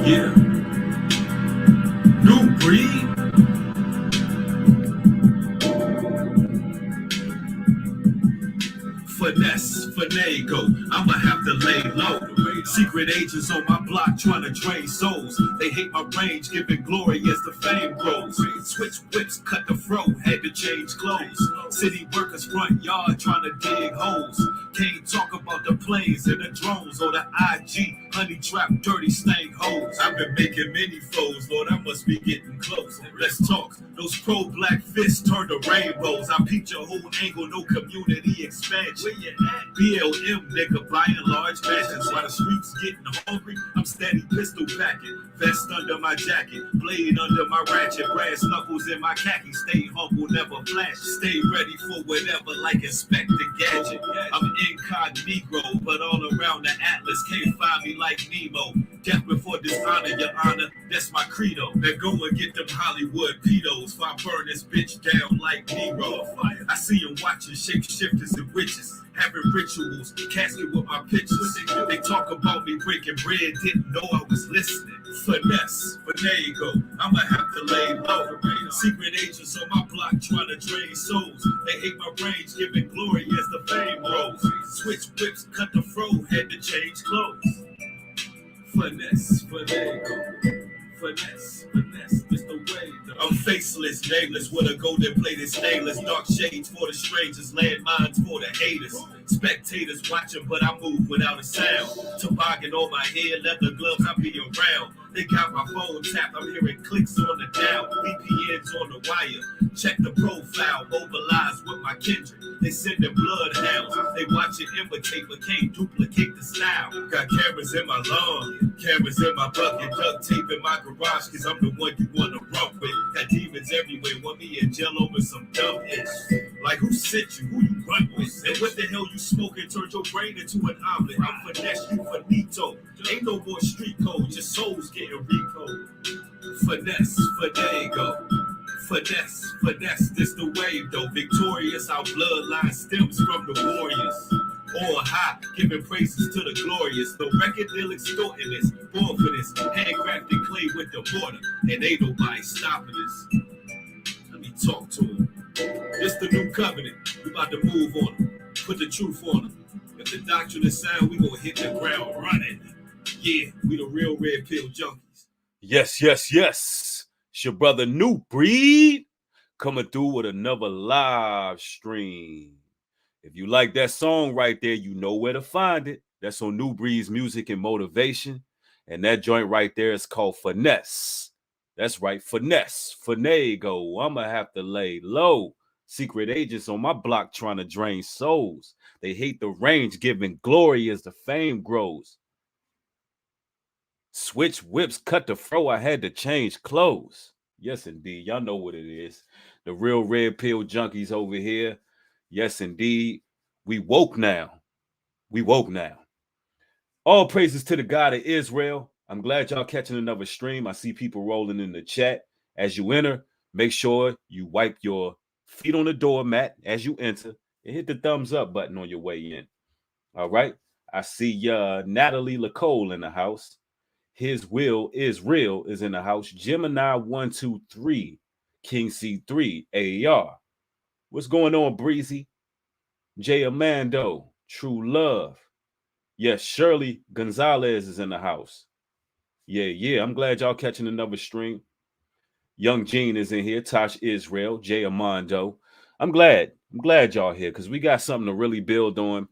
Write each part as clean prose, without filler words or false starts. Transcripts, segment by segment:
Yeah. New breed. Finesse, finagle, I'ma have to lay low. Secret agents on my block trying to drain souls. They hate my range, giving glory as the fame grows. Switch whips, cut the fro, had to change clothes. City workers front yard trying to dig holes. Can't talk about the planes and the drones or the IG honey trap dirty stank hoes. I've been making many foes, Lord, I must be getting close. Let's talk. Those pro-black fists turn to rainbows. I peeped your whole angle, no community expansion. Where you at? BLM, nigga, buying large mansions. While the streets getting hungry, I'm steady pistol packing. Vest under my jacket, blade under my ratchet. Brass knuckles in my khaki. Stay humble, never flash. Stay ready for whatever, like Inspector Gadget. I'm incognito, but all around the atlas. Can't find me like Nemo. Death before dishonor, your honor, that's my credo. Now go and get them Hollywood pedos. If I burn this bitch down like Nero. I see them watching shapeshifters and witches, having rituals, casket with my pictures. They talk about me breaking bread, didn't know I was listening. Finesse, finagle, I'ma have to lay low. Secret agents on my block trying to drain souls. They hate my range, giving glory as the fame grows. Switch whips, cut the fro, had to change clothes. Finesse, finagle. Finesse, this the way though. I'm faceless, nameless, with a golden plated stainless. Dark shades for the strangers, landmines for the haters. Spectators watching, but I move without a sound. Toboggan on my head, leather gloves, I be around. They got my phone tapped, I'm hearing clicks on the dial. VPNs on the wire, check the profile, mobilize with my kindred. They sending bloodhounds, they watch it imitate, but can't duplicate the style. Got cameras in my lawn, cameras in my bucket, duct tape in my garage, cause I'm the one you wanna run with. Got demons everywhere, want me in jail over some dumb ish. Like who sent you, who you run with? And what the hell you smoking turned your brain into an omelet? I'm finesse, you finito. Ain't no more street code, your soul's getting recode. Finesse, finagle. Finesse, this the wave though. Victorious, our bloodline stems from the warriors. On high, giving praises to the glorious. No record deal extorting this. Born for this. Handcrafted clay with the mortar. And ain't nobody stopping us. Let me talk to him. This the new covenant. We about to move on them. Put the truth on them. If the doctrine is sound, we gonna hit the ground running. Yeah, we the real red pill junkies. Yes. It's your brother New Breed coming through with another live stream. If you like that song right there, you know where to find it. That's on New Breed's Music and Motivation. And that joint right there is called Finesse. That's right, Finesse, finagle. I'ma have to lay low. Secret agents on my block trying to drain souls. They hate the range, giving glory as the fame grows. Switch whips, cut the fro, I had to change clothes. Yes, indeed. Y'all know what it is. The real red pill junkies over here. Yes, indeed. We woke now. All praises to the God of Israel. I'm glad y'all catching another stream. I see people rolling in the chat. As you enter, make sure you wipe your feet on the doormat as you enter and hit the thumbs up button on your way in. All right. I see Natalie Lacole in the house. His will is real is in the house. Gemini 123, King C3, AAR. What's going on, Breezy? J Amando, True Love. Yes, Shirley Gonzalez is in the house. Yeah. I'm glad y'all catching another stream. Young Gene is in here. Tosh Israel, J Amando. I'm glad y'all here because we got something to really build on.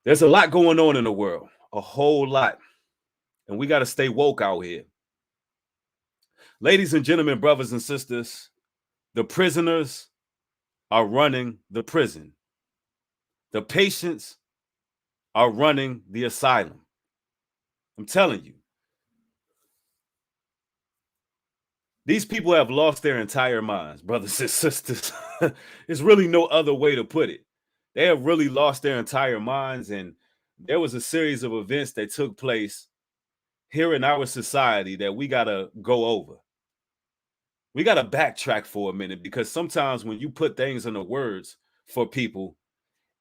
There's a lot going on in the world, a whole lot. And we got to stay woke out here. Ladies and gentlemen, brothers and sisters, the prisoners are running the prison. The patients are running the asylum. I'm telling you. These people have lost their entire minds, brothers and sisters. There's really no other way to put it. They have really lost their entire minds. And there was a series of events that took place here in our society that we got to go over. We got to backtrack for a minute because sometimes when you put things in the words for people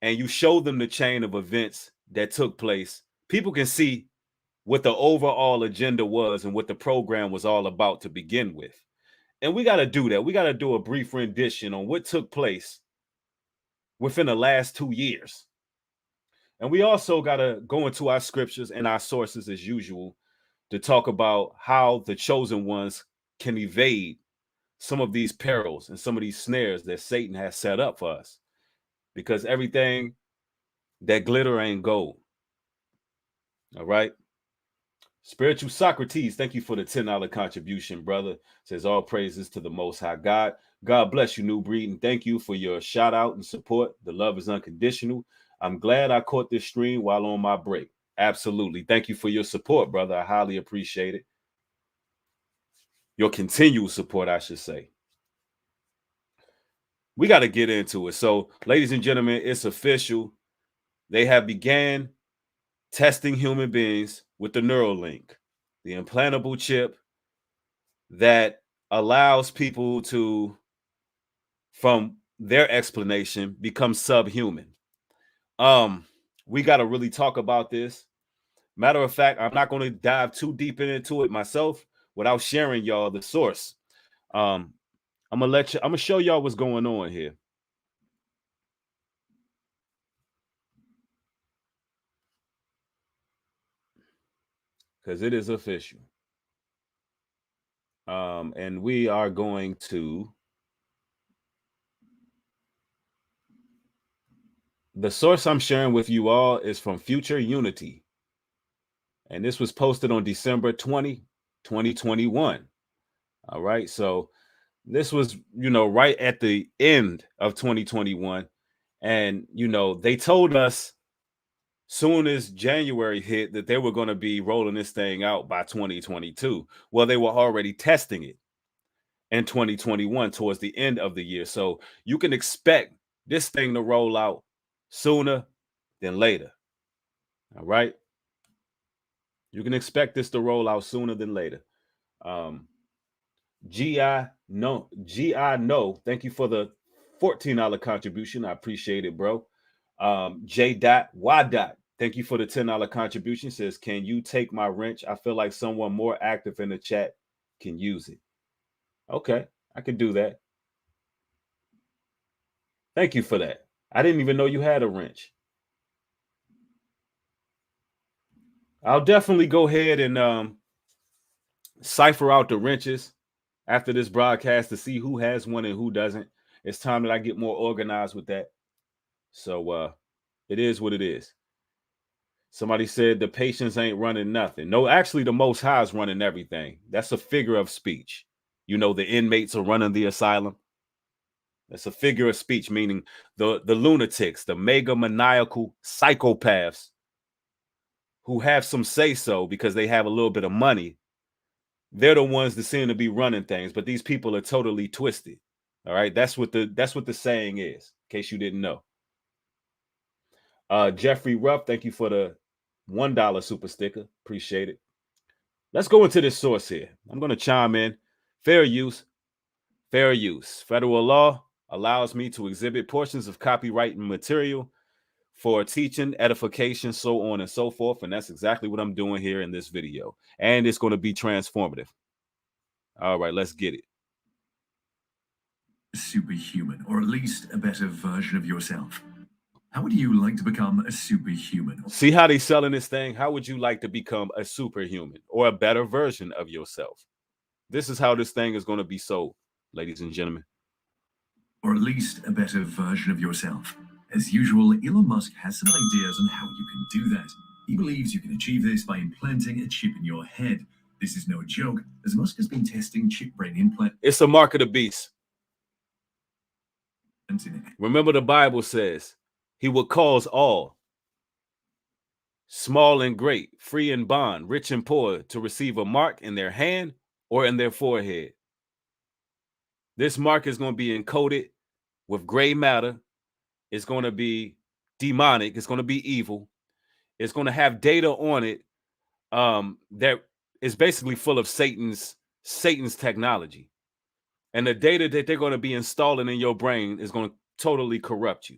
and you show them the chain of events that took place, people can see what the overall agenda was and what the program was all about to begin with. And we got to do that. We got to do a brief rendition on what took place within the last 2 years. And we also got to go into our scriptures and our sources as usual to talk about how the chosen ones can evade some of these perils and some of these snares that Satan has set up for us. Because everything that glitter ain't gold. All right. Spiritual Socrates, thank you for the $10 contribution, brother. Says all praises to the Most High God. God bless you, New Breed, and thank you for your shout out and support. The love is unconditional. I'm glad I caught this stream while on my break. Absolutely. Thank you for your support, brother. I highly appreciate it. Your continual support, I should say. We got to get into it. So, ladies and gentlemen, it's official. They have began testing human beings with the Neuralink, the implantable chip that allows people to, from their explanation, become subhuman. We got to really talk about this. Matter of fact, I'm not going to dive too deep into it myself without sharing y'all the source. I'm gonna show y'all what's going on here. Because it is official. And we are going to, the source I'm sharing with you all is from Future Unity. And this was posted on December 20, 2021. All right. So this was, right at the end of 2021. And, they told us soon as January hit that they were going to be rolling this thing out by 2022. Well, they were already testing it in 2021 towards the end of the year. So you can expect this thing to roll out sooner than later. All right. You can expect this to roll out sooner than later. GI no. Thank you for the $14 contribution. I appreciate it, bro. J.Y. Thank you for the $10 contribution. Says, can you take my wrench? I feel like someone more active in the chat can use it. Okay, I can do that. Thank you for that. I didn't even know you had a wrench. I'll definitely go ahead and cipher out the wrenches after this broadcast to see who has one and who doesn't. It's time that I get more organized with that. So it is what it is. Somebody said the patients ain't running nothing. No, actually, the Most High is running everything. That's a figure of speech. The inmates are running the asylum. That's a figure of speech, meaning the lunatics, the mega maniacal psychopaths who have some say so because they have a little bit of money. They're the ones that seem to be running things, but these people are totally twisted. All right, that's what the saying is. In case you didn't know. Jeffrey Ruff, thank you for the $1 super sticker. Appreciate it. Let's go into this source here. I'm going to chime in. Fair use. Fair use. Federal law allows me to exhibit portions of copyright material for teaching, edification, so on and so forth. And that's exactly what I'm doing here in this video. And it's going to be transformative. All right, let's get it. Superhuman, or at least a better version of yourself. How would you like to become a superhuman? See how they selling this thing? How would you like to become a superhuman or a better version of yourself? This is how this thing is going to be sold, ladies and gentlemen. Or at least a better version of yourself. As usual, Elon Musk has some ideas on how you can do that. He believes you can achieve this by implanting a chip in your head. This is no joke, as Musk has been testing chip brain implant. It's a mark of the beast. Remember, the Bible says he will cause all, small and great, free and bond, rich and poor, to receive a mark in their hand or in their forehead. This mark is going to be encoded with gray matter. It's going to be demonic. It's going to be evil. It's going to have data on it that is basically full of Satan's technology. And the data that they're going to be installing in your brain is going to totally corrupt you.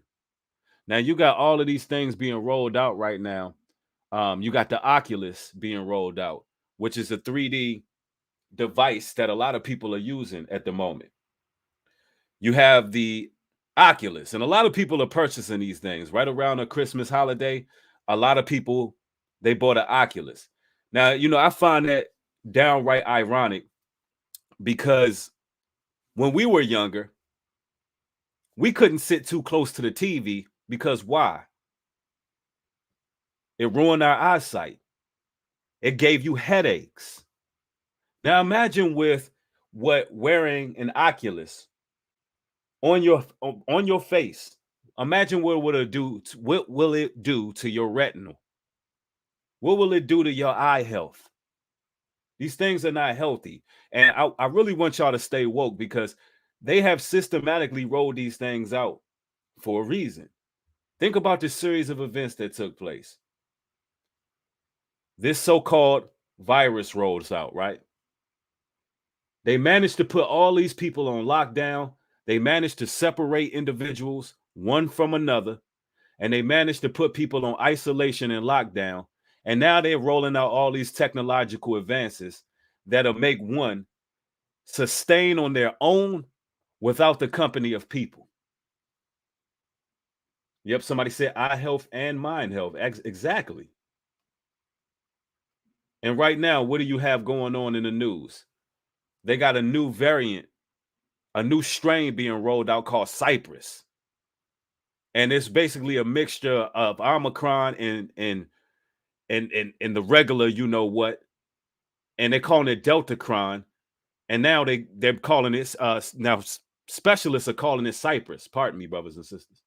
Now, you got all of these things being rolled out right now You got the Oculus being rolled out, which is a 3D device that a lot of people are using at the moment. You have the Oculus, and a lot of people are purchasing these things right around the Christmas holiday. A lot of people, they bought an Oculus. Now, I find that downright ironic because when we were younger, we couldn't sit too close to the TV because why? It ruined our eyesight. It gave you headaches. Now imagine with what wearing an Oculus on your face. Imagine what will it do? What will it do to your retinal? What will it do to your eye health? These things are not healthy, and I really want y'all to stay woke because they have systematically rolled these things out for a reason. Think about the series of events that took place. This so-called virus rolls out, right? They managed to put all these people on lockdown. They managed to separate individuals one from another, and they managed to put people on isolation and lockdown. And now they're rolling out all these technological advances that'll make one sustain on their own without the company of people. Yep, somebody said eye health and mind health. Exactly. And right now, what do you have going on in the news? They got a new variant, a new strain being rolled out called Cypress. And it's basically a mixture of Omicron and the regular, and they're calling it Deltacron. And now they're calling it now specialists are calling it Cypress. Pardon me, brothers and sisters.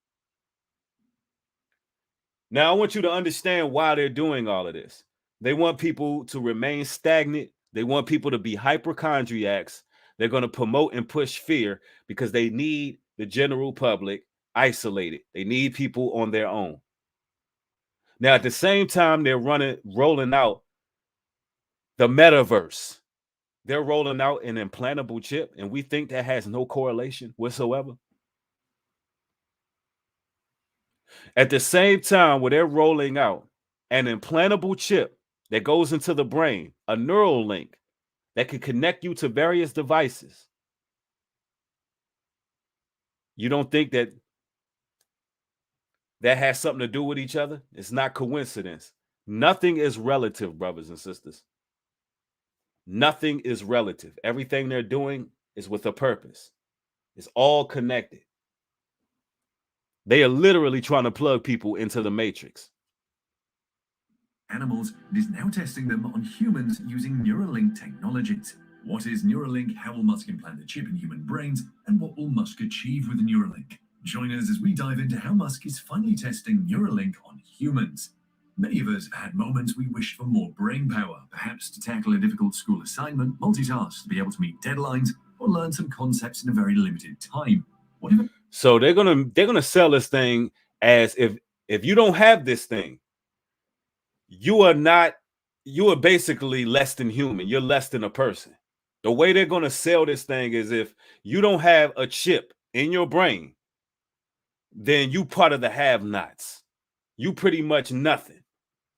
Now I want you to understand why they're doing all of this. They want people to remain stagnant. They want people to be hypochondriacs. They're going to promote and push fear because they need the general public isolated. They need people on their own. Now, at the same time, they're rolling out the metaverse. They're rolling out an implantable chip, and we think that has no correlation whatsoever. At the same time, where they're rolling out an implantable chip that goes into the brain, a Neuralink that can connect you to various devices. You don't think that has something to do with each other? It's not coincidence. Nothing is relative, brothers and sisters. Nothing is relative. Everything they're doing is with a purpose. It's all connected. They are literally trying to plug people into the matrix. Animals, it is now testing them on humans using Neuralink technologies. What is Neuralink? How will Musk implant the chip in human brains? And what will Musk achieve with Neuralink? Join us as we dive into how Musk is finally testing Neuralink on humans. Many of us have had moments we wish for more brain power, perhaps to tackle a difficult school assignment, multitask, to be able to meet deadlines, or learn some concepts in a very limited time. So they're gonna sell this thing as if you don't have this thing, you are basically less than human. You're less than a person. The way they're gonna sell this thing is if you don't have a chip in your brain, then you part of the have-nots. You pretty much nothing.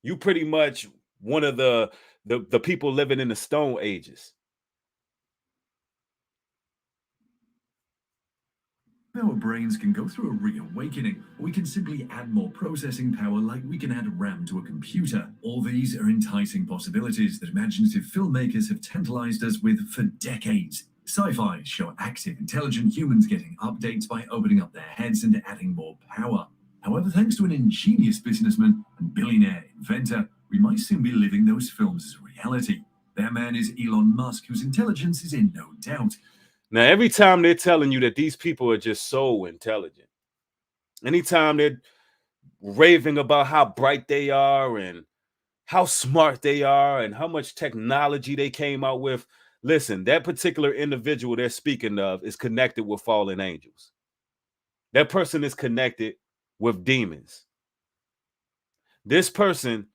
You pretty much one of the people living in the Stone Ages. Our brains can go through a reawakening, or we can simply add more processing power like we can add RAM to a computer. All these are enticing possibilities that imaginative filmmakers have tantalized us with for decades. Sci-fi show active, intelligent humans getting updates by opening up their heads and adding more power. However, thanks to an ingenious businessman and billionaire inventor, we might soon be living those films as a reality. That man is Elon Musk, whose intelligence is in no doubt. Now, every time they're telling you that these people are just so intelligent, anytime they're raving about how bright they are and how smart they are and how much technology they came out with, listen, that particular individual they're speaking of is connected with fallen angels. That person is connected with demons. This person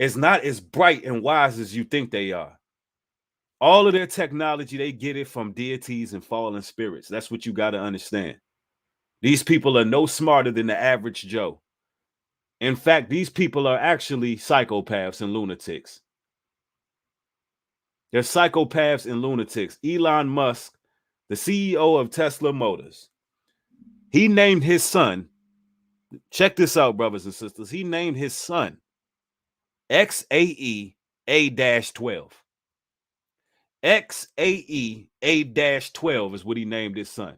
is not as bright and wise as you think they are. All of their technology, they get it from deities and fallen spirits. That's what you got to understand. These people are no smarter than the average Joe. In fact, these people are actually psychopaths and lunatics. They're psychopaths and lunatics. Elon Musk, the CEO of Tesla Motors, he named his son, check this out, brothers and sisters, he named his son XAE A-12. XAE A-12 is what he named his son.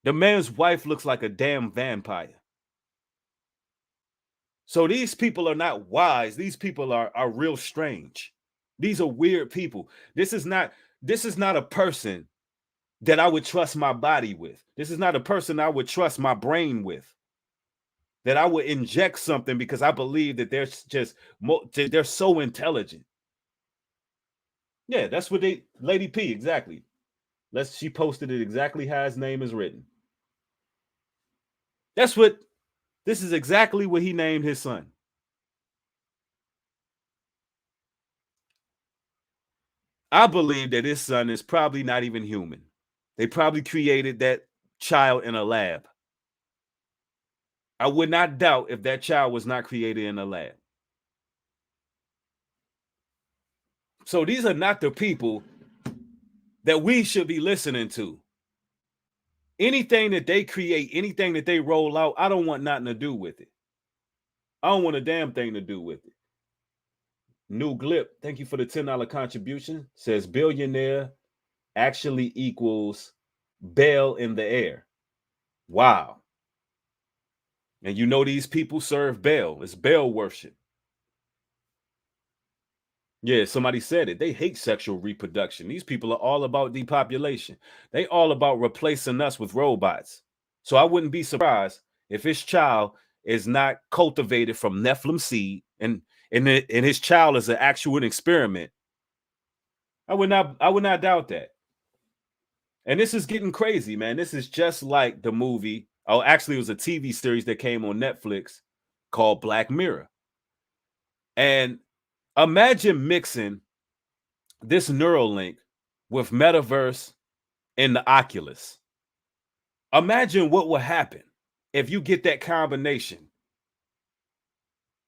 The man's wife looks like a damn vampire. So these people are not wise. These people are real strange. These are weird people. This is not a person that I would trust my body with. This is not a person I would trust my brain with. That I would inject something because I believe that they're so intelligent. Yeah, that's what Lady P, exactly. She posted it exactly how his name is written. This is exactly what he named his son. I believe that his son is probably not even human. They probably created that child in a lab. I would not doubt if that child was not created in a lab. So these are not the people that we should be listening to. Anything that they create, anything that they roll out, I don't want nothing to do with it. I don't want a damn thing to do with it. New Glip, thank you for the $10 contribution. Says billionaire actually equals Bell in the air. Wow. And you know these people serve Baal. It's Baal worship. Yeah, somebody said it. They hate sexual reproduction. These people are all about depopulation. They all about replacing us with robots. So I wouldn't be surprised if his child is not cultivated from Nephilim seed and his child is an actual experiment. I would not doubt that. And this is getting crazy, man. This is just like the movie. Oh, actually, it was a TV series that came on Netflix called Black Mirror. And imagine mixing this Neuralink with metaverse and the Oculus. Imagine what will happen if you get that combination.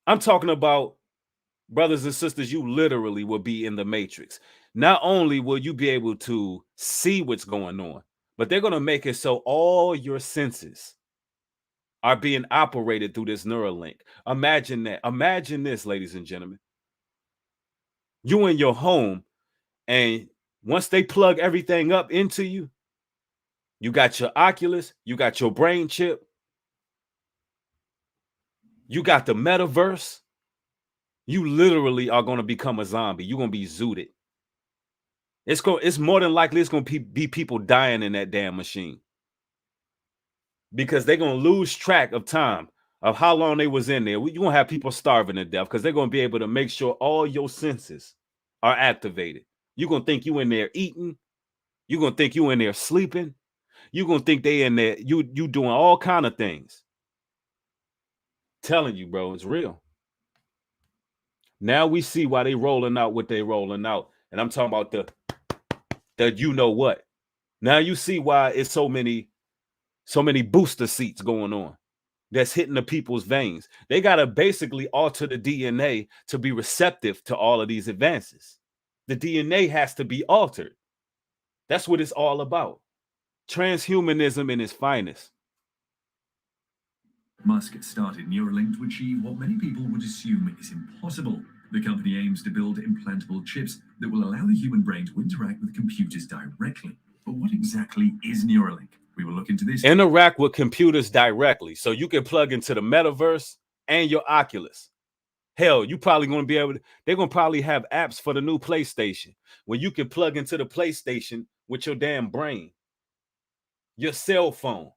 I'm talking about, brothers and sisters, you literally will be in the Matrix. Not only will you be able to see what's going on, but they're going to make it so all your senses are being operated through this Neuralink. Imagine that. Imagine this, ladies and gentlemen. You in your home, and once they plug everything up into you, you got your Oculus, you got your brain chip, you got the metaverse. You literally are going to become a zombie. You're going to be zooted. It's more than likely it's going to be people dying in that damn machine because they're going to lose track of time of how long they was in there. You're going to have people starving to death because they're going to be able to make sure all your senses are activated. You're going to think you in there eating. You're going to think you in there sleeping. You're going to think they in there, you doing all kind of things. Telling you, bro, it's real. Now we see why they rolling out what they rolling out. And I'm talking about the you know what. Now you see why it's so many booster seats going on that's hitting the people's veins. They got to basically alter the DNA to be receptive to all of these advances. The DNA has to be altered. That's what it's all about. Transhumanism in its finest. Musk started Neuralink to achieve what many people would assume is impossible. The company aims to build implantable chips that will allow the human brain to interact with computers directly. But what exactly is Neuralink? We will look into this. Interact with computers directly. So you can plug into the metaverse and your Oculus. Hell, you probably going to be able to, they're going to probably have apps for the new PlayStation where you can plug into the PlayStation with your damn brain, your cell phone.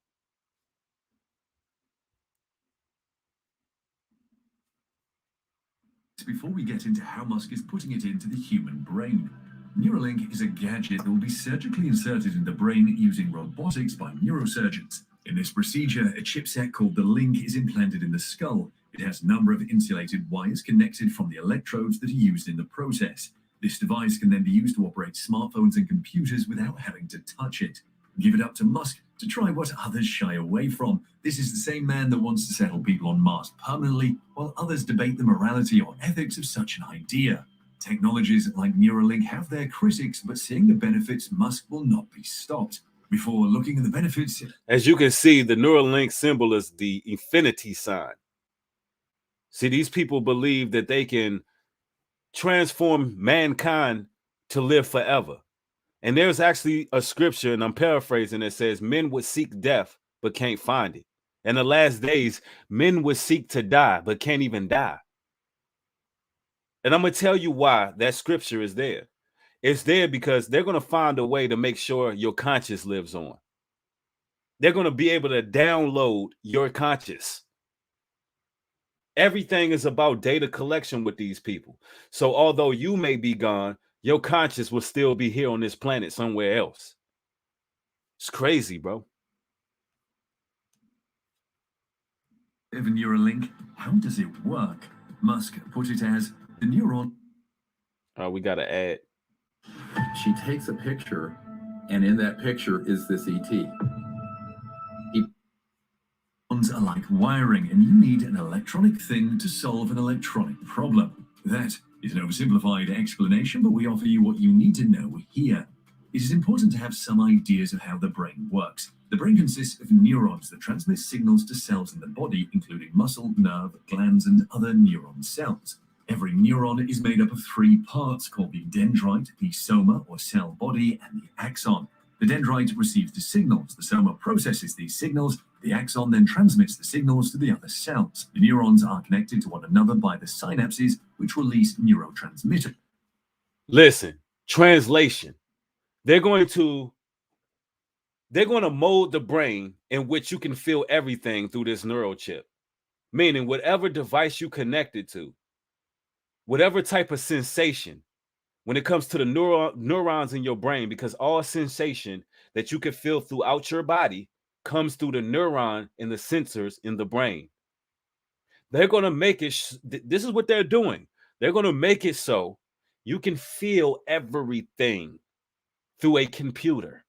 Before we get into how Musk is putting it into the human brain. Neuralink is a gadget that will be surgically inserted in the brain using robotics by neurosurgeons. In this procedure, a chipset called the Link is implanted in the skull. It has a number of insulated wires connected from the electrodes that are used in the process. This device can then be used to operate smartphones and computers without having to touch it. Give it up to Musk to to try what others shy away from. This is the same man that wants to settle people on Mars permanently, while others debate the morality or ethics of such an idea. Technologies like Neuralink have their critics, but seeing the benefits, Musk will not be stopped. Before looking at the benefits... As you can see, the Neuralink symbol is the infinity sign. See, these people believe that they can transform mankind to live forever. And there's actually a scripture, and I'm paraphrasing, that says men would seek death but can't find it. In the last days, men would seek to die but can't even die. And I'm going to tell you why that scripture is there. It's there because they're going to find a way to make sure your conscience lives on. They're going to be able to download your conscience. Everything is about data collection with these people. So although you may be gone, your conscience will still be here on this planet somewhere else. It's crazy, bro. Of a Neuralink, how does it work? Musk put it as the neuron. We got to add. She takes a picture, and in that picture is this ET. Neurons are like wiring, and you need an electronic thing to solve an electronic problem. That is an oversimplified explanation, but we offer you what you need to know here. It is important to have some ideas of how the brain works. The brain consists of neurons that transmit signals to cells in the body, including muscle, nerve, glands, and other neuron cells. Every neuron is made up of three parts called the dendrite, the soma or cell body, and the axon. The dendrite receives the signals, the soma processes these signals, the axon then transmits the signals to the other cells. The neurons are connected to one another by the synapses, which release neurotransmitters. Listen, translation. They're going to mold the brain in which you can feel everything through this neural chip. Meaning whatever device you connected to, whatever type of sensation, when it comes to the neurons in your brain, because all sensation that you can feel throughout your body comes through the neuron and the sensors in the brain. They're going to make it, this is what they're doing. They're going to make it so you can feel everything through a computer.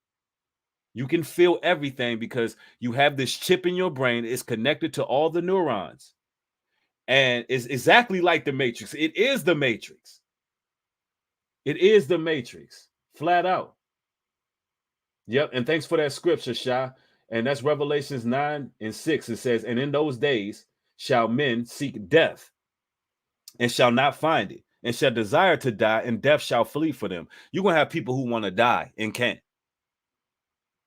You can feel everything because you have this chip in your brain. It's connected to all the neurons. And it's exactly like the Matrix. It is the Matrix. It is the Matrix, flat out. Yep, and thanks for that scripture, Shah. And that's Revelations 9:6. It says, and in those days shall men seek death and shall not find it, and shall desire to die, and death shall flee for them. You're going to have people who want to die and can't,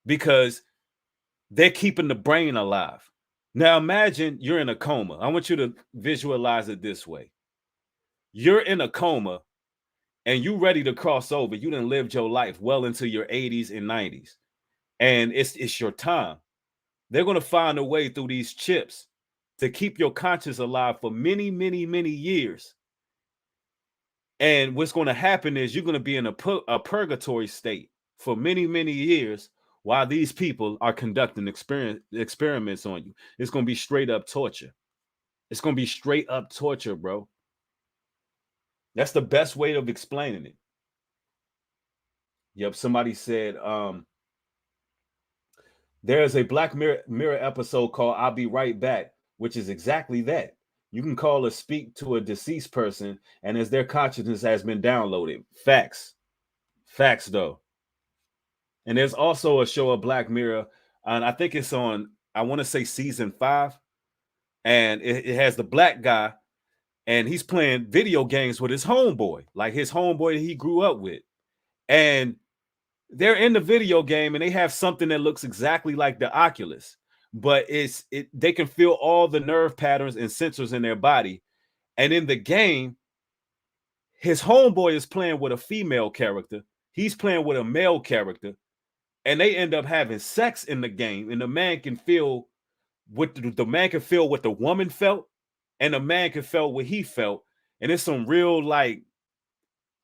because they're keeping the brain alive. Now imagine you're in a coma. I want you to visualize it this way. You're in a coma and you ready to cross over. You done lived your life well into your 80s and 90s. And it's your time. They're going to find a way through these chips to keep your conscience alive for many, many, many years. And what's going to happen is you're going to be in a purgatory state for many, many years while these people are conducting experiments on you. It's going to be straight up torture. It's going to be straight up torture, bro. That's the best way of explaining it. Yep, somebody said there's a Black Mirror episode called I'll Be Right Back, which is exactly that. You can call or speak to a deceased person, and as their consciousness has been downloaded. Facts. Facts, though. And there's also a show of Black Mirror, and I think it's on, I want to say season 5, and it has the black guy, and he's playing video games with his homeboy, like his homeboy that he grew up with. And they're in the video game, and they have something that looks exactly like the Oculus, but they can feel all the nerve patterns and sensors in their body. And in the game, his homeboy is playing with a female character. He's playing with a male character. And they end up having sex in the game, and the man can feel what the woman felt, and the man can feel what he felt. And it's some real, like,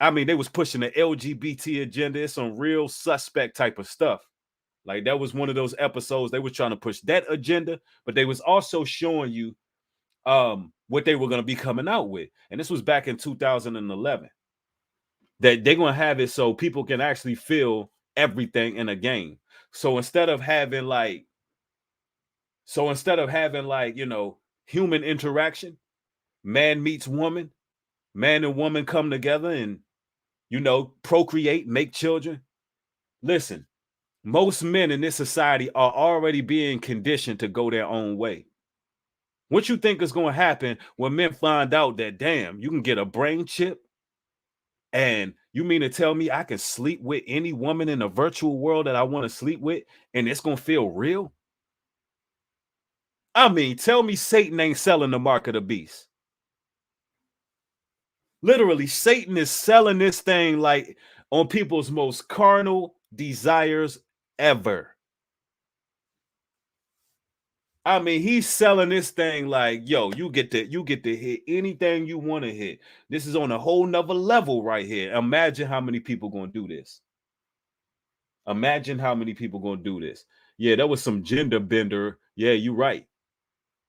I mean, they was pushing the LGBT agenda. It's some real suspect type of stuff. Like, that was one of those episodes they were trying to push that agenda, but they was also showing you what they were going to be coming out with. And this was back in 2011. That they're going to have it so people can actually feel everything in a game. So instead of having like, human interaction, man meets woman, man and woman come together and, procreate, make children. Listen, most men in this society are already being conditioned to go their own way. What you think is going to happen when men find out that, damn, you can get a brain chip, and you mean to tell me I can sleep with any woman in a virtual world that I want to sleep with, and it's going to feel real? I mean, tell me Satan ain't selling the mark of the beast. Literally, Satan is selling this thing like on people's most carnal desires ever. I mean, he's selling this thing like, yo, you get to hit anything you want to hit. This is on a whole nother level right here. Imagine how many people gonna do this. Imagine how many people gonna do this. Yeah, that was some gender bender. Yeah, you're right.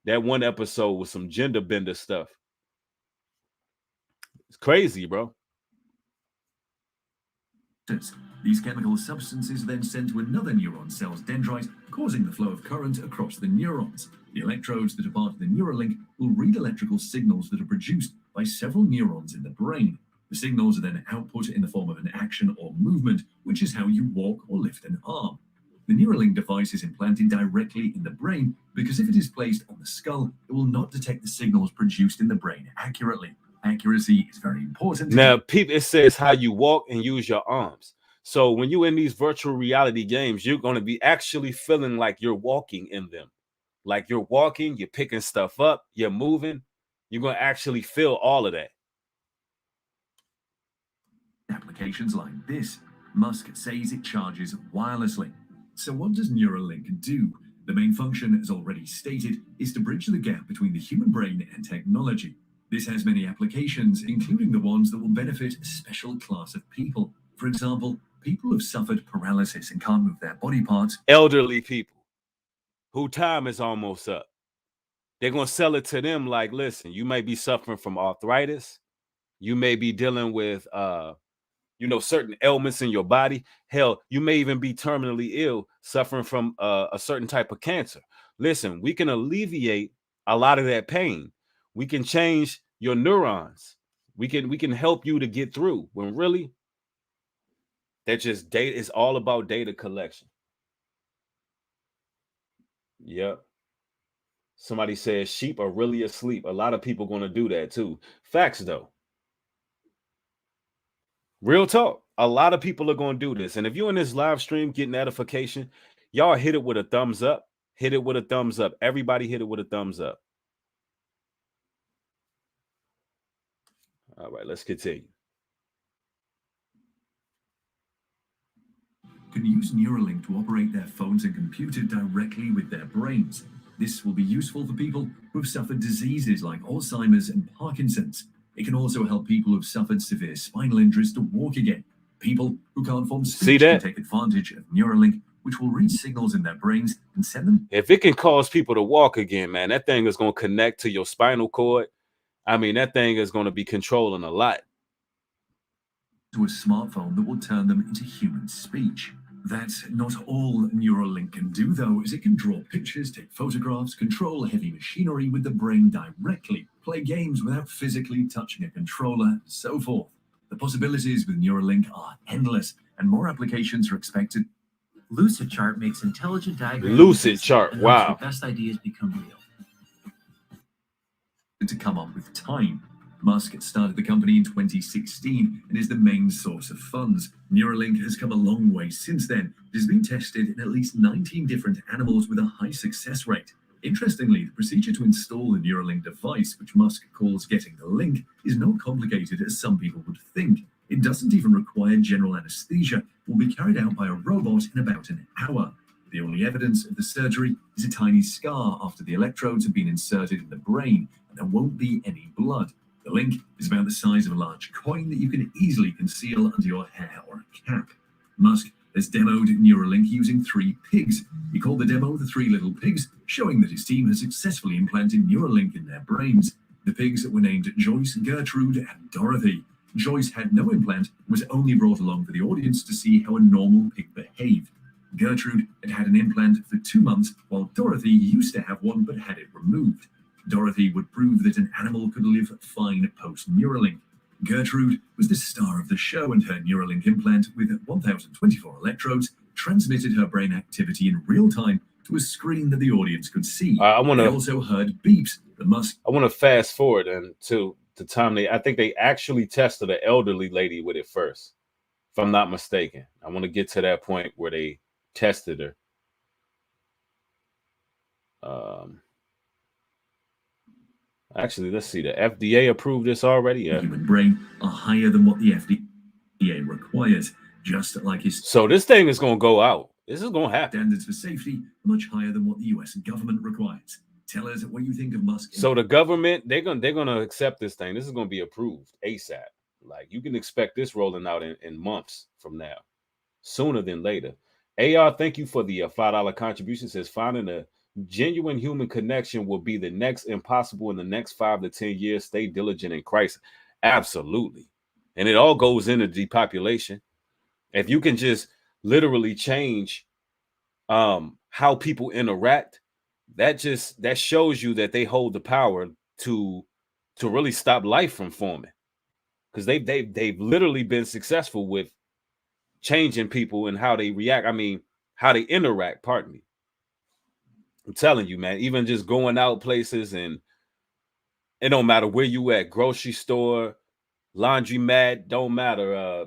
That one episode was some gender bender stuff. It's crazy, bro. These chemical substances are then sent to another neuron cell's dendrite, causing the flow of current across the neurons. The electrodes that are part of the Neuralink will read electrical signals that are produced by several neurons in the brain. The signals are then output in the form of an action or movement, which is how you walk or lift an arm. The Neuralink device is implanted directly in the brain because if it is placed on the skull, it will not detect the signals produced in the brain accurately. Accuracy is very important. Now, people, it says how you walk and use your arms. So when you're in these virtual reality games, you're going to be actually feeling like you're walking in them. Like you're walking, you're picking stuff up, you're moving. You're going to actually feel all of that. Applications like this, Musk says it charges wirelessly. So what does Neuralink do? The main function, as already stated, is to bridge the gap between the human brain and technology. This has many applications, including the ones that will benefit a special class of people. For example, people who have suffered paralysis and can't move their body parts. Elderly people whose time is almost up. They're going to sell it to them like, listen, you may be suffering from arthritis. You may be dealing with, certain ailments in your body. Hell, you may even be terminally ill, suffering from a certain type of cancer. Listen, we can alleviate a lot of that pain. We can change your neurons. We can help you to get through. When really, that just data is all about data collection. Yep. Somebody says sheep are really asleep. A lot of people going to do that too. Facts though. Real talk. A lot of people are going to do this. And if you're in this live stream getting edification, y'all hit it with a thumbs up. Hit it with a thumbs up. Everybody hit it with a thumbs up. All right, let's continue. Can use Neuralink to operate their phones and computer directly with their brains. This will be useful for people who have suffered diseases like Alzheimer's and Parkinson's. It can also help people who have suffered severe spinal injuries to walk again. People who can't form speech can take advantage of Neuralink, which will read signals in their brains and send them. If it can cause people to walk again, man, that thing is going to connect to your spinal cord. I mean, that thing is going to be controlling a lot. To a smartphone that will turn them into human speech. That's not all Neuralink can do, though, as it can draw pictures, take photographs, control heavy machinery with the brain directly, play games without physically touching a controller, and so forth. The possibilities with Neuralink are endless, and more applications are expected. Lucid Chart makes intelligent diagrams. Lucid Chart, wow. The best ideas become real. To come up with time. Musk started the company in 2016 and is the main source of funds. Neuralink has come a long way since then. It has been tested in at least 19 different animals with a high success rate. Interestingly, the procedure to install the Neuralink device, which Musk calls getting the link, is not complicated as some people would think. It doesn't even require general anesthesia. It will be carried out by a robot in about an hour. The only evidence of the surgery is a tiny scar after the electrodes have been inserted in the brain, and there won't be any blood. The link is about the size of a large coin that you can easily conceal under your hair or a cap. Musk has demoed Neuralink using 3 pigs. He called the demo the 3 Little Pigs, showing that his team has successfully implanted Neuralink in their brains. The pigs were named Joyce, Gertrude, and Dorothy. Joyce had no implant and was only brought along for the audience to see how a normal pig behaved. Gertrude had had an implant for 2 months, while Dorothy used to have one but had it removed. Dorothy would prove that an animal could live fine post-Neuralink. Gertrude was the star of the show, and her Neuralink implant, with 1,024 electrodes, transmitted her brain activity in real time to a screen that the audience could see. I want They to also heard beeps that Musk. I want to fast forward and to the time I think they actually tested an elderly lady with it first, if I'm not mistaken. I want to get to that point where they tested her. Actually, let's see. The FDA approved this already. Yeah. Human brain are higher than what the FDA requires, just like his. So this thing is going to go out. This is going to happen. Standards for safety much higher than what the US government requires. Tell us what you think of Musk. So the government, they're gonna accept this thing. This is going to be approved ASAP. Like, you can expect this rolling out in months from now, sooner than later. AR, thank you for the $5 contribution. Says finding a genuine human connection will be the next impossible in the next 5 to 10 years. Stay diligent in Christ. Absolutely. And it all goes into depopulation. If you can just literally change how people interact, that shows you that they hold the power to really stop life from forming, because they've literally been successful with changing people and how they react. I mean, how they interact. Pardon me. I'm telling you, man. Even just going out places, and it don't matter where you at, grocery store, laundromat, don't matter.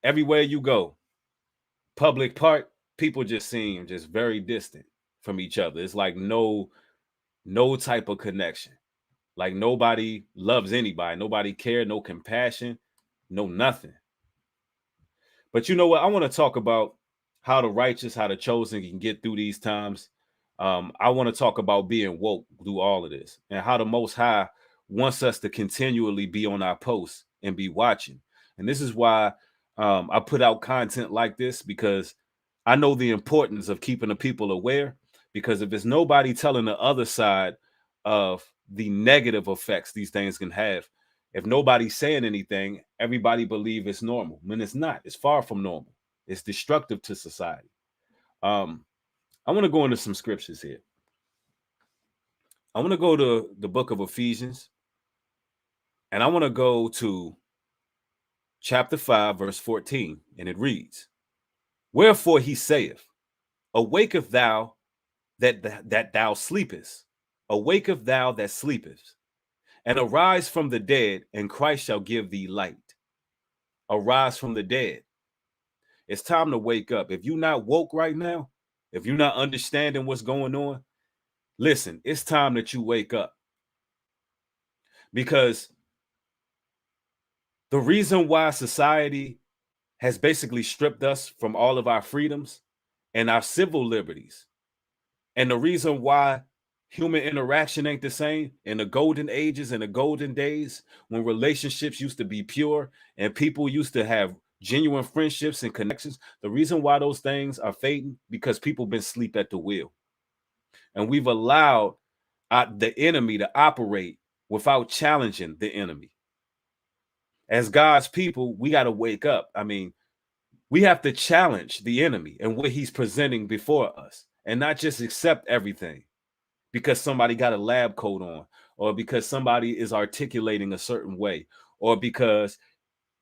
Everywhere you go, public park, people just seem just very distant from each other. It's like no type of connection. Like nobody loves anybody. Nobody cares. No compassion. No nothing. But you know what? I want to talk about how the righteous, how the chosen can get through these times. I want to talk about being woke through all of this, and how the Most High wants us to continually be on our posts and be watching. And this is why I put out content like this, because I know the importance of keeping the people aware. Because if there's nobody telling the other side of the negative effects these things can have, if nobody's saying anything, everybody believe it's normal. When it's not. It's far from normal. It's destructive to society. I want to go into some scriptures here. I want to go to the book of Ephesians, and I want to go to chapter 5, verse 14, and it reads, "Wherefore he saith, awaketh thou that thou sleepest, awaketh thou that sleepest, and arise from the dead, and Christ shall give thee light." Arise from the dead. It's time to wake up. If you're not woke right now, if you're not understanding what's going on, listen, it's time that you wake up. Because the reason why society has basically stripped us from all of our freedoms and our civil liberties, and the reason why human interaction ain't the same in the golden ages and the golden days, when relationships used to be pure and people used to have genuine friendships and connections, the reason why those things are fading, because people been asleep at the wheel. And we've allowed the enemy to operate without challenging the enemy. As God's people, we got to wake up. I mean, we have to challenge the enemy and what he's presenting before us, and not just accept everything because somebody got a lab coat on, or because somebody is articulating a certain way, or because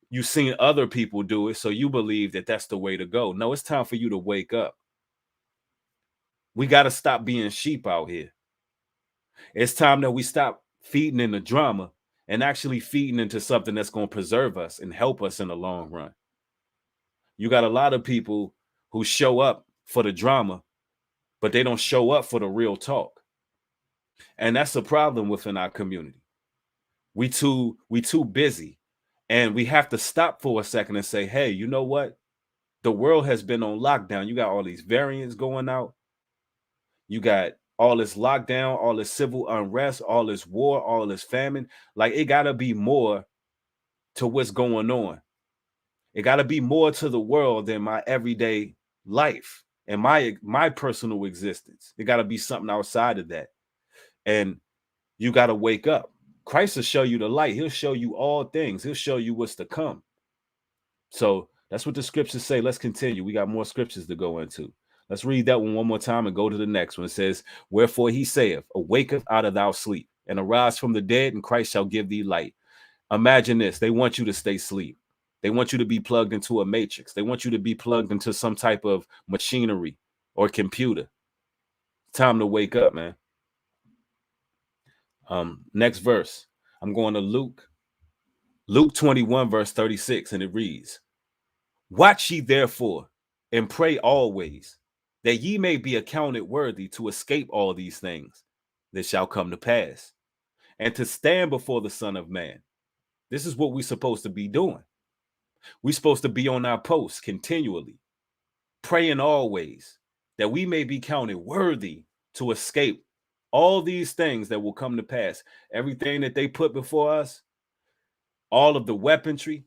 you've seen other people do it, so you believe that that's the way to go. No, it's time for you to wake up. We got to stop being sheep out here. It's time that we stop feeding into drama and actually feeding into something that's going to preserve us and help us in the long run. You got a lot of people who show up for the drama, but they don't show up for the real talk. And that's a problem within our community. We too busy, and we have to stop for a second and say, hey, you know what? The world has been on lockdown. You got all these variants going out. You got all this lockdown, all this civil unrest, all this war, all this famine. Like, it got to be more to what's going on. It got to be more to the world than my everyday life and my personal existence. It got to be something outside of that. And you got to wake up. Christ will show you the light. He'll show you all things. He'll show you what's to come. So That's what the scriptures say. Let's continue. We got more scriptures to go into. Let's read that one more time and go to the next one. It says, wherefore he saith, awaketh out of thy sleep, and arise from the dead, and Christ shall give thee light. Imagine this. They want you to stay asleep. They want you to be plugged into a matrix. They want you to be plugged into some type of machinery or computer. Time to wake up, man. Next verse. I'm going to Luke 21, verse 36, and it reads, watch ye therefore, and pray always, that ye may be accounted worthy to escape all these things that shall come to pass, and to stand before the Son of Man. This is what we're supposed to be doing. We're supposed to be on our posts continually, praying always, that we may be counted worthy to escape all these things that will come to pass. Everything that they put before us, all of the weaponry,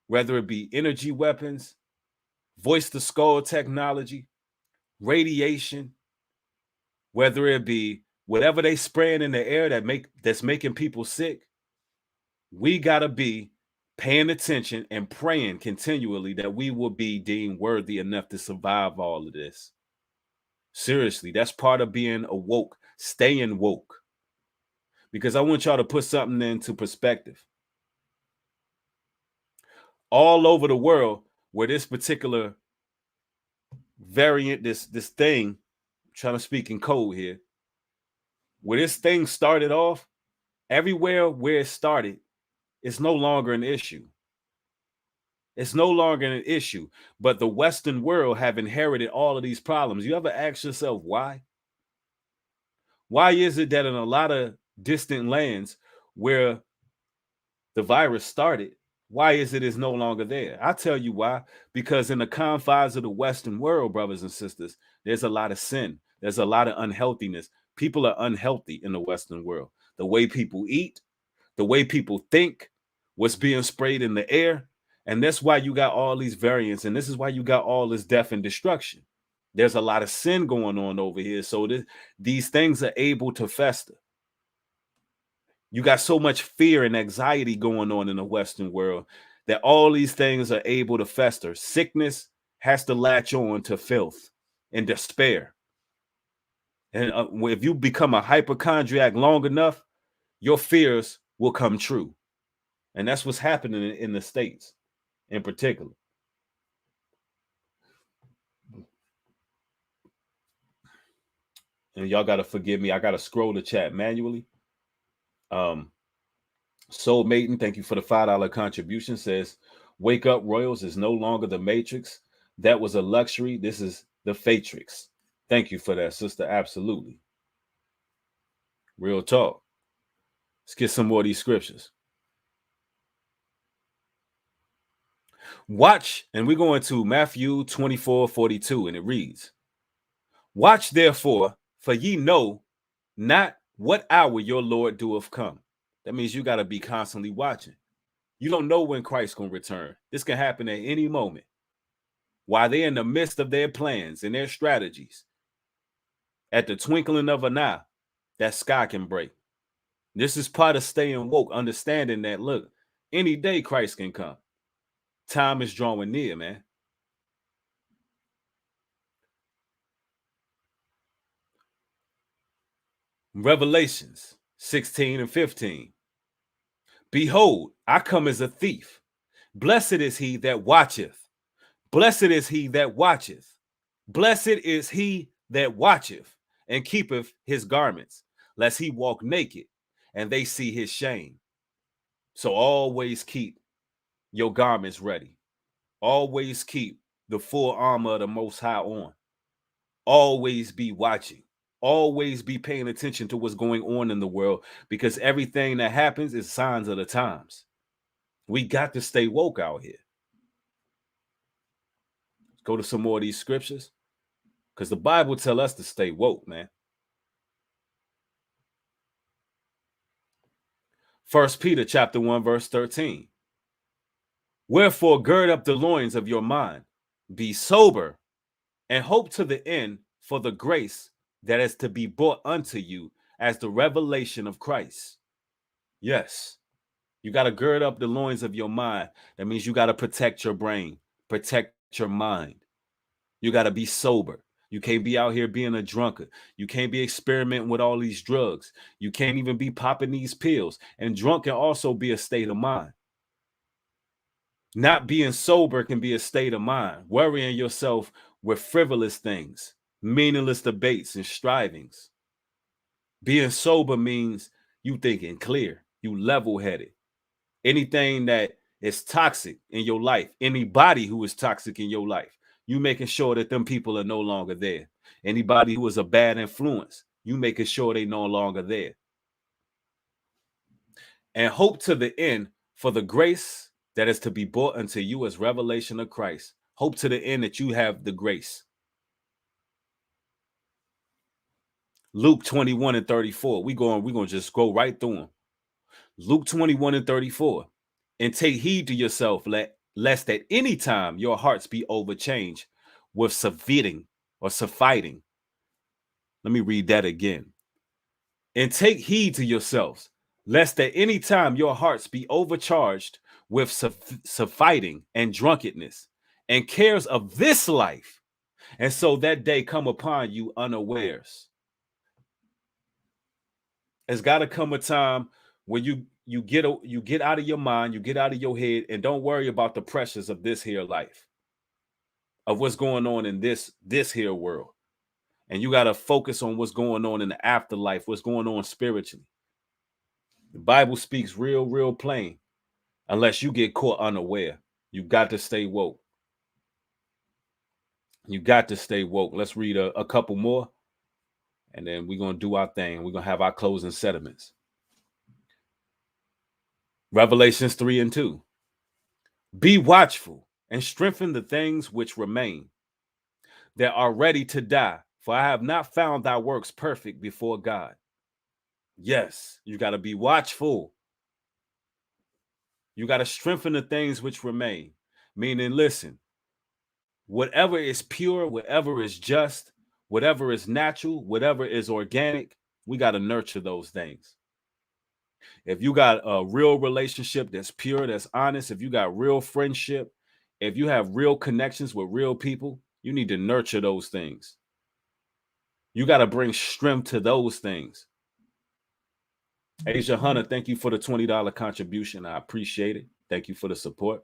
whether it be energy weapons, voice to skull technology, radiation, whether it be whatever they spraying in the air that's making people sick, we gotta be paying attention and praying continually that we will be deemed worthy enough to survive all of this. Seriously, that's part of being awoke, staying woke. Because I want y'all to put something into perspective. All over the world, where this particular variant, this thing, I'm trying to speak in code here, where this thing started off, everywhere where it started, it's no longer an issue. It's no longer an issue, but the Western world have inherited all of these problems. You ever ask yourself why? Why is it that in a lot of distant lands where the virus started, why is it is no longer there? I'll tell you why. Because in the confines of the Western world, brothers and sisters, there's a lot of sin. There's a lot of unhealthiness. People are unhealthy in the Western world. The way people eat, the way people think, what's being sprayed in the air. And that's why you got all these variants. And this is why you got all this death and destruction. There's a lot of sin going on over here. So these things are able to fester. You got so much fear and anxiety going on in the Western world that all these things are able to fester. Sickness has to latch on to filth and despair. And if you become a hypochondriac long enough, your fears will come true. And that's what's happening in the States in particular. And y'all got to forgive me. I got to scroll the chat manually. Soul Maiden, thank you for the $5 contribution. Says, wake up, Royals is no longer the Matrix. That was a luxury. This is the Fatrix. Thank you for that, sister. Absolutely. Real talk. Let's get some more of these scriptures. Watch, and we're going to Matthew 24:42, and it reads, watch therefore, for ye know not what hour your Lord doeth come. That means you got to be constantly watching. You don't know when Christ's going to return. This can happen at any moment. While they're in the midst of their plans and their strategies, at the twinkling of an eye, that sky can break. This is part of staying woke, understanding that, look, any day Christ can come. Time is drawing near, man. Revelations 16 and 15. Behold, I come as a thief. Blessed is he that watcheth. Blessed is he that watcheth. Blessed is he that watcheth and keepeth his garments, lest he walk naked and they see his shame. So always keep your garments ready. Always keep the full armor of the Most High on. Always be watching. Always be paying attention to what's going on in the world, because everything that happens is signs of the times. We got to stay woke out here. Let's go to some more of these scriptures, because the Bible tells us to stay woke, man. 1 Peter chapter 1, verse 13. Wherefore gird up the loins of your mind, be sober, and hope to the end for the grace that is to be brought unto you as the revelation of Christ. Yes, you got to gird up the loins of your mind. That means you got to protect your brain, Protect your mind. You got to be sober. You can't be out here being a drunkard. You can't be experimenting with all these drugs. You can't even be popping these pills. And drunk can also be a state of mind. Not being sober can be a state of mind. Worrying yourself with frivolous things, meaningless debates and strivings. Being sober means you thinking clear, you level-headed. Anything that is toxic in your life, anybody who is toxic in your life, you making sure that them people are no longer there. Anybody who is a bad influence, you making sure they no longer there. And hope to the end for the grace that is to be brought unto you as revelation of Christ. Hope to the end that you have the grace. Luke 21 and 34. We're going to just go right through them. Luke 21 and 34. And take heed to yourself, lest at any time your hearts be overchanged with surfeiting or surfighting. Let me read that again. And take heed to yourselves, lest at any time your hearts be overcharged with surfighting and drunkenness and cares of this life, and so that day come upon you unawares. There's got to come a time when you get out of your mind, you get out of your head, and don't worry about the pressures of this here life, of what's going on in this here world. And you got to focus on what's going on in the afterlife, what's going on spiritually. The Bible speaks real plain. Unless you get caught unaware, you got to stay woke. You got to stay woke. Let's read a couple more, and then we're going to do our thing. We're going to have our closing sentiments. Revelations 3 and 2. Be watchful and strengthen the things which remain that are ready to die, for I have not found thy works perfect before God. Yes, you got to be watchful. You got to strengthen the things which remain. Meaning, listen, whatever is pure, whatever is just, whatever is natural, whatever is organic, we got to nurture those things. If you got a real relationship that's pure, that's honest, if you got real friendship, if you have real connections with real people, you need to nurture those things. You got to bring strength to those things. Asia Hunter, thank you for the $20 contribution. I appreciate it. Thank you for the support.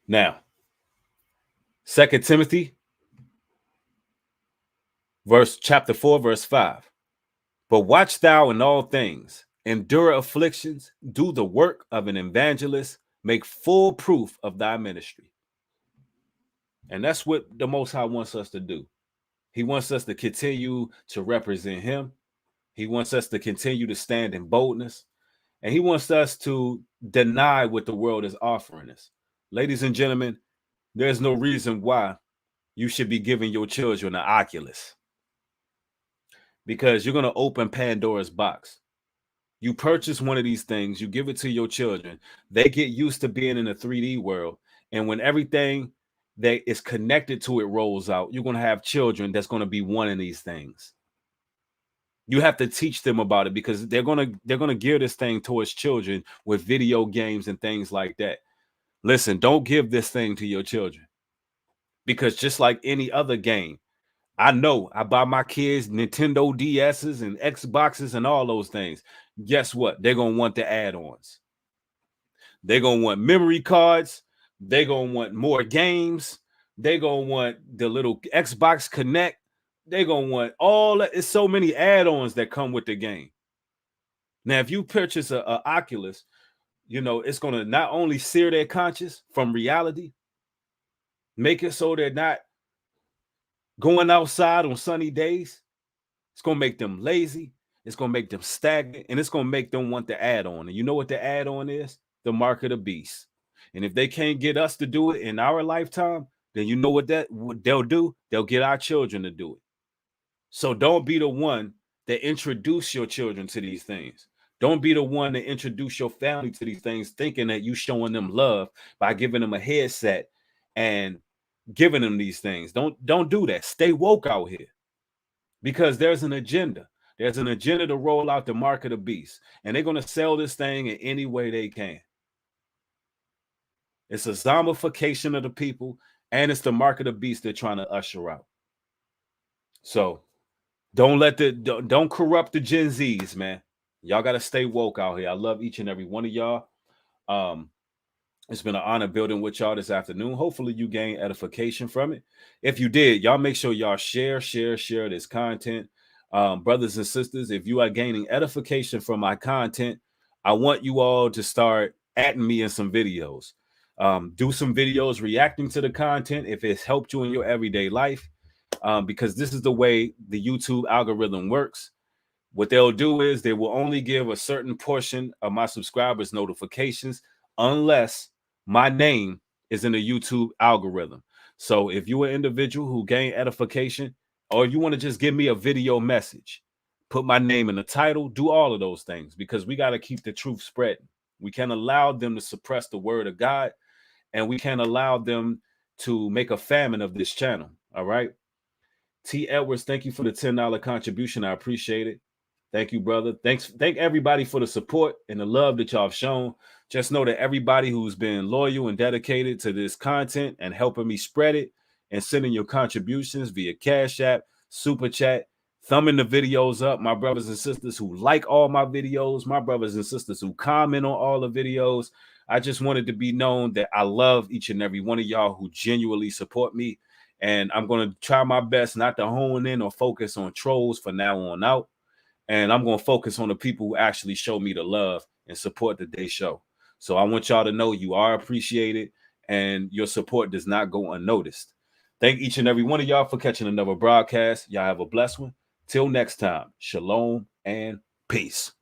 Now, 2 Timothy, chapter 4, verse 5. But watch thou in all things, endure afflictions, do the work of an evangelist, make full proof of thy ministry. And that's what the Most High wants us to do. He wants us to continue to represent him. He wants us to continue to stand in boldness. And he wants us to deny what the world is offering us. Ladies and gentlemen, there's no reason why you should be giving your children an Oculus, because you're going to open Pandora's box. You purchase one of these things, you give it to your children. They get used to being in a 3D world. And when everything that is connected to it rolls out, you're going to have children that's going to be wanting these things. You have to teach them about it, because they're going to gear this thing towards children with video games and things like that. Listen, don't give this thing to your children, because just like any other game, I know I buy my kids Nintendo DSs and Xboxes and all those things. Guess what? They're going to want the add-ons. They're going to want memory cards. They're going to want more games. They're going to want the little Xbox Connect. They're going to want all that. It's so many add-ons that come with the game. Now, if you purchase a Oculus, you know, it's going to not only sear their conscience from reality, make it so they're not going outside on sunny days. It's going to make them lazy. It's going to make them stagnant, and it's going to make them want the add-on. And you know what the add-on is? The mark of the beast. And if they can't get us to do it in our lifetime, then you know what they'll do? They'll get our children to do it. So don't be the one that introduce your children to these things. Don't be the one that introduce your family to these things, thinking that you showing them love by giving them a headset and giving them these things. Don't do that. Stay woke out here, because there's an agenda. There's an agenda to roll out the mark of the beast, and they're going to sell this thing in any way they can. It's a zombification of the people, and it's the mark of the beast they're trying to usher out. So don't corrupt the Gen Zs, man. Y'all got to stay woke out here. I love each and every one of y'all. It's been an honor building with y'all this afternoon. Hopefully you gain edification from it. If you did, y'all make sure y'all share this content. Brothers and sisters, if you are gaining edification from my content, I want you all to start adding me in some videos. Do some videos reacting to the content if it's helped you in your everyday life, because this is the way the YouTube algorithm works. What they'll do is they will only give a certain portion of my subscribers notifications unless my name is in the YouTube algorithm. So if you're an individual who gain edification, or you want to just give me a video message, put my name in the title, do all of those things, because we got to keep the truth spreading. We can't allow them to suppress the word of God, and we can't allow them to make a famine of this channel. All right. T. Edwards, thank you for the $10 contribution. I appreciate it. Thank you, brother. Thank everybody for the support and the love that y'all have shown. Just know that everybody who's been loyal and dedicated to this content and helping me spread it and sending your contributions via Cash App, Super Chat, thumbing the videos up, my brothers and sisters who like all my videos, my brothers and sisters who comment on all the videos. I just wanted to be known that I love each and every one of y'all who genuinely support me. And I'm going to try my best not to hone in or focus on trolls from now on out. And I'm going to focus on the people who actually show me the love and support the day show. So I want y'all to know you are appreciated and your support does not go unnoticed. Thank each and every one of y'all for catching another broadcast. Y'all have a blessed one. Till next time, shalom and peace.